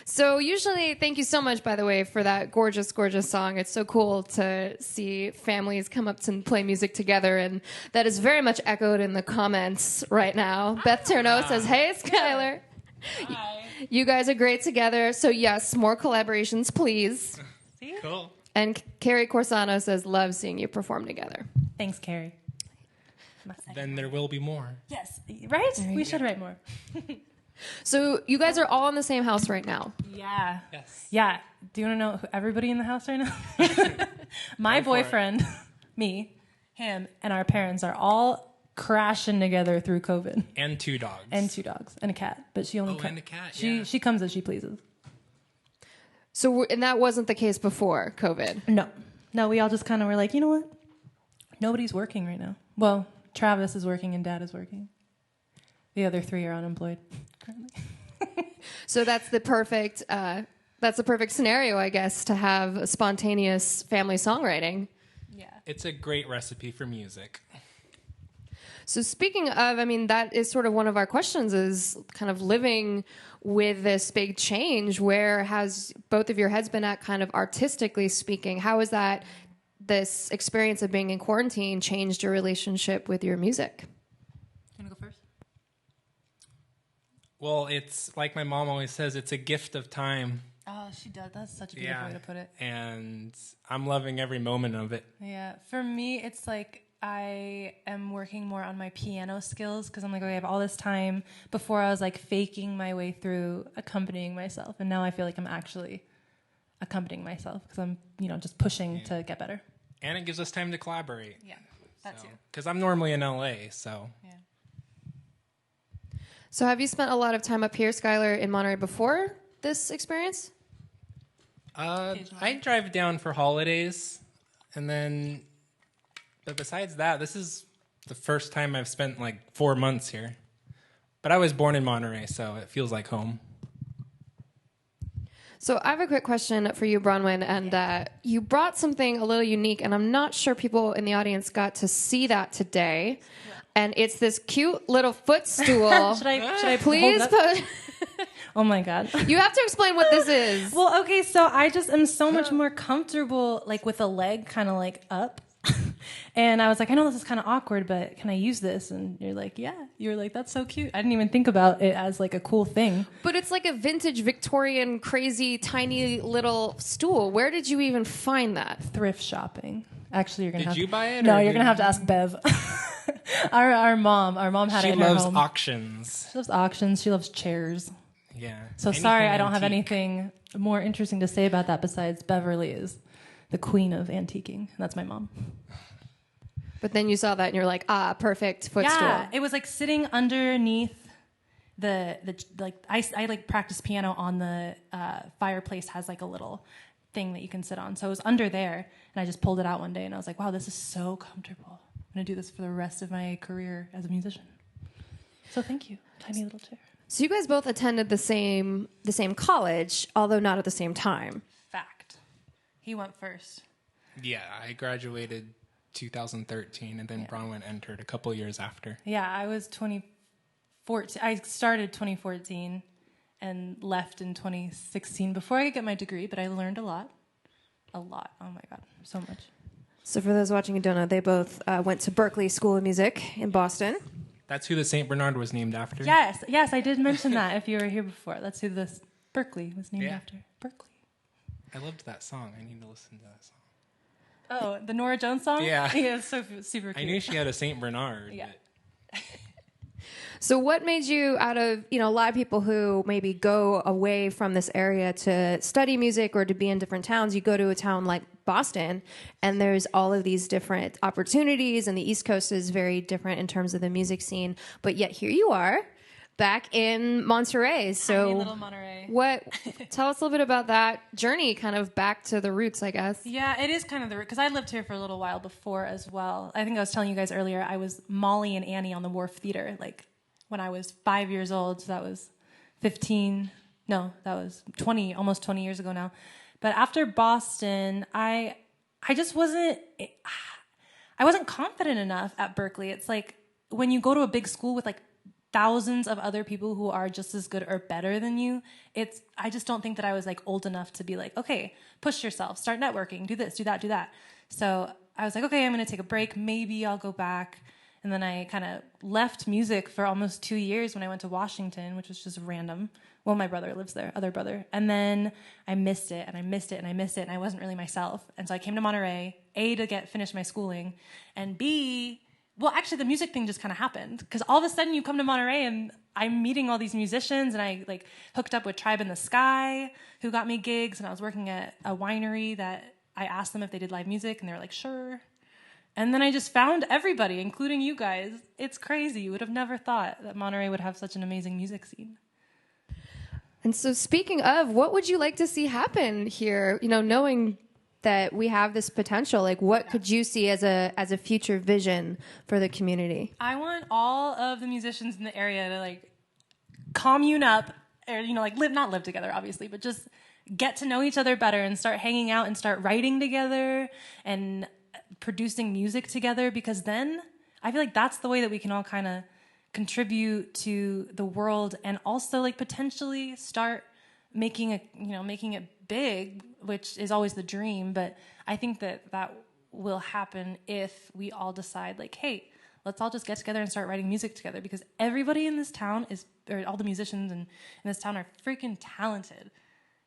So usually, thank you so much, by the way, for that gorgeous, gorgeous song. It's so cool to see families come up and play music together, and that is very much echoed in the comments right now. Beth Turno says, hey, Skylar. Hi. You guys are great together. So yes, more collaborations, please. Cool. And Carrie Corsano says, love seeing you perform together. Thanks, Carrie. Then there will be more. Yes, right? We should write more. So you guys are all in the same house right now. Yeah. Yes. Yeah. Do you want to know everybody in the house right now? My boyfriend, me, him, and our parents are all crashing together through COVID. And 2 dogs. And 2 dogs. And a cat. But she only and a cat, She comes as she pleases. So, and that wasn't the case before COVID? No, we all just kind of were like, you know what? Nobody's working right now. Well, Travis is working and Dad is working. The other 3 are unemployed currently. So that's the perfect scenario, I guess, to have a spontaneous family songwriting. Yeah. It's a great recipe for music. So speaking of, I mean, that is sort of one of our questions, is kind of living with this big change. Where has both of your heads been at, kind of artistically speaking? How has that, this experience of being in quarantine, changed your relationship with your music? You want to go first? Well, it's like my mom always says, it's a gift of time Oh, she does. That's such a beautiful way to put it. And I'm loving every moment of it. Yeah. For me, it's like I am working more on my piano skills because I'm like, okay, I have all this time. Before I was like faking my way through accompanying myself. And now I feel like I'm actually accompanying myself because I'm, just pushing to get better. And it gives us time to collaborate. Yeah, that too. Because I'm normally in LA, so. Yeah. So have you spent a lot of time up here, Skylar, in Monterey before this experience? I drive down for holidays, and then, but besides that, this is the first time I've spent like 4 months here. But I was born in Monterey, so it feels like home. So I have a quick question for you, Bronwyn, and you brought something a little unique, and I'm not sure people in the audience got to see that today. And it's this cute little footstool. Should I Please hold it up? put... Oh my God. You have to explain what this is. Well, okay, so I just am so much more comfortable like with a leg kind of like up. And I was like, I know this is kind of awkward, but can I use this? And you're like, yeah. You're like, that's so cute. I didn't even think about it as like a cool thing. But it's like a vintage Victorian, crazy, tiny little stool. Where did you even find that? Thrift shopping. Actually, you're gonna Did have you buy it? No, or you're did gonna have to ask Bev. Our mom had it in her home. She loves auctions. She loves auctions. She loves chairs. Yeah. So sorry, I don't have antique. anything more interesting to say about that besides Beverly is the queen of antiquing. And that's my mom. But then you saw that and you're like, perfect footstool. Yeah, it was like sitting underneath the like I like practice piano on the fireplace has like a little thing that you can sit on. So it was under there, and I just pulled it out one day, and I was like, wow, this is so comfortable. I'm gonna do this for the rest of my career as a musician. So thank you, tiny little chair. So you guys both attended the same college, although not at the same time. Fact. He went first. Yeah, I graduated 2013, and then Bronwyn entered a couple years after. Yeah, I was 2014. I started 2014 and left in 2016 before I could get my degree, but I learned a lot. A lot. Oh my God, so much. So for those watching who don't know, they both went to Berklee School of Music in Boston. That's who the St. Bernard was named after. Yes, I did mention that if you were here before. That's who this Berklee was named after. Berklee. I loved that song. I need to listen to that song. Oh, the Nora Jones song? Yeah. Yeah, it's so super cute. I knew she had a St. Bernard. Yeah. But So what made you, out of, a lot of people who maybe go away from this area to study music or to be in different towns, you go to a town like Boston and there's all of these different opportunities, and the East Coast is very different in terms of the music scene, but yet here you are back in Monterey. So Tiny little Monterey. Tell us a little bit about that journey, kind of back to the roots, I guess. Yeah, it is kind of the root, because I lived here for a little while before as well. I think I was telling you guys earlier, I was Molly and Annie on the Wharf Theater, like when I was 5 years old. So that was 20, almost 20 years ago now. But after Boston, I just wasn't confident enough at Berklee. It's like when you go to a big school with like thousands of other people who are just as good or better than you, I just don't think that I was like old enough to be like, okay, push yourself, start networking, do this, do that, do that. So I was like, okay, I'm going to take a break. Maybe I'll go back. And then I kind of left music for almost 2 years when I went to Washington, which was just random. Well, my brother lives there, other brother. And then I missed it, and I missed it, and I missed it, and I wasn't really myself. And so I came to Monterey, A, to finish my schooling, and B, well, actually the music thing just kind of happened. Because all of a sudden you come to Monterey, and I'm meeting all these musicians, and I like hooked up with Tribe in the Sky, who got me gigs, and I was working at a winery that I asked them if they did live music, and they were like, sure. And then I just found everybody, including you guys. It's crazy. You would have never thought that Monterey would have such an amazing music scene. And so speaking of, what would you like to see happen here? Knowing that we have this potential, like what could you see as a future vision for the community? I want all of the musicians in the area to like commune up, or like not live together, obviously, but just get to know each other better and start hanging out and start writing together and producing music together, because then I feel like that's the way that we can all kind of contribute to the world, and also like potentially start making it big, which is always the dream. But I think that will happen if we all decide like, hey, let's all just get together and start writing music together, because everybody in this town all the musicians in this town are freaking talented.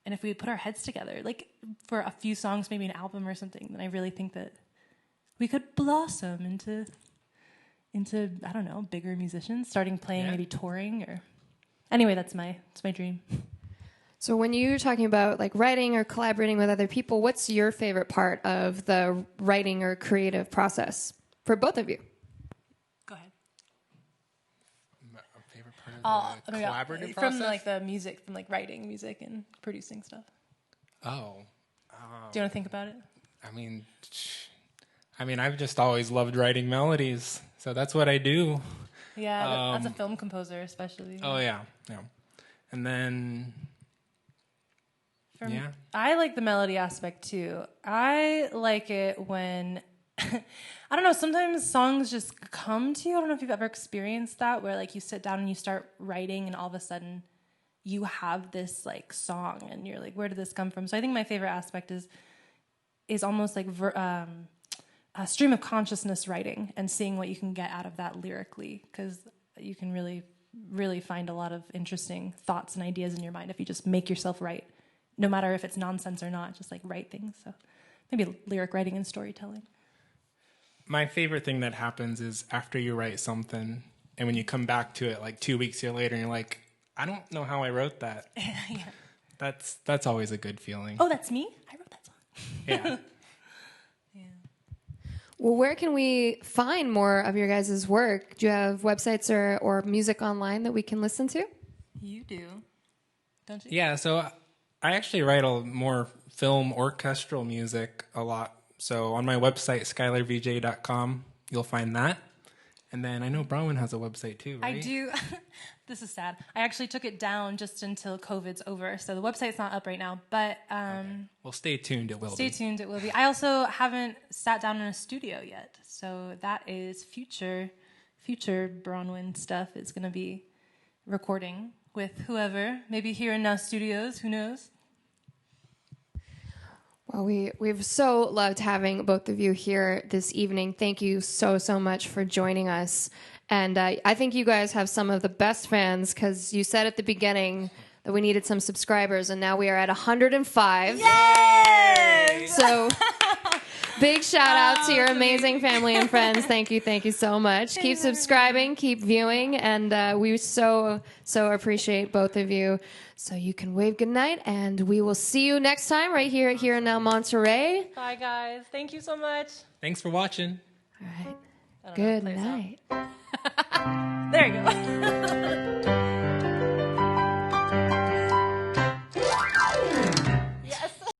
And if we put our heads together, like for a few songs, maybe an album or something, then I really think that we could blossom into I don't know, bigger musicians, starting playing, maybe touring or. Anyway, that's my dream. So when you're talking about like writing or collaborating with other people, what's your favorite part of the writing or creative process for both of you? Go ahead. My favorite part of the collaborative process? From like the music, from like writing music and producing stuff. Oh. Do you want to think about it? I mean, I've just always loved writing melodies, so that's what I do. Yeah, as a film composer, especially. Oh yeah. And then, I like the melody aspect too. I like it when, I don't know, sometimes songs just come to you. I don't know if you've ever experienced that, where like you sit down and you start writing and all of a sudden you have this like song and you're like, where did this come from? So I think my favorite aspect is almost like a stream of consciousness writing and seeing what you can get out of that lyrically, because you can really, really find a lot of interesting thoughts and ideas in your mind if you just make yourself write, no matter if it's nonsense or not, just like write things. So maybe lyric writing and storytelling. My favorite thing that happens is after you write something and when you come back to it like 2 weeks later and you're like, I don't know how I wrote that. Yeah. That's always a good feeling. Oh, that's me? I wrote that song. Yeah. Well, where can we find more of your guys' work? Do you have websites or music online that we can listen to? You do, don't you? Yeah, so I actually write more film orchestral music a lot. So on my website, skylarvj.com, you'll find that. And then I know Bronwyn has a website too, right? I do. This is sad. I actually took it down just until COVID's over. So the website's not up right now. But Okay. Well, stay tuned. It will be. Stay tuned. It will be. I also haven't sat down in a studio yet. So that is future Bronwyn stuff is going to be recording with whoever. Maybe here in Now Studios. Who knows? Well, we've so loved having both of you here this evening. Thank you so much for joining us. And I think you guys have some of the best fans, because you said at the beginning that we needed some subscribers, and now we are at 105. Yay! So big shout out to your amazing family and friends. Thank you so much. Keep subscribing, keep viewing, and we so appreciate both of you. So you can wave goodnight, and we will see you next time right here at Here and Now Monterey. Bye, guys. Thank you so much. Thanks for watching. All right. Good night. There you go.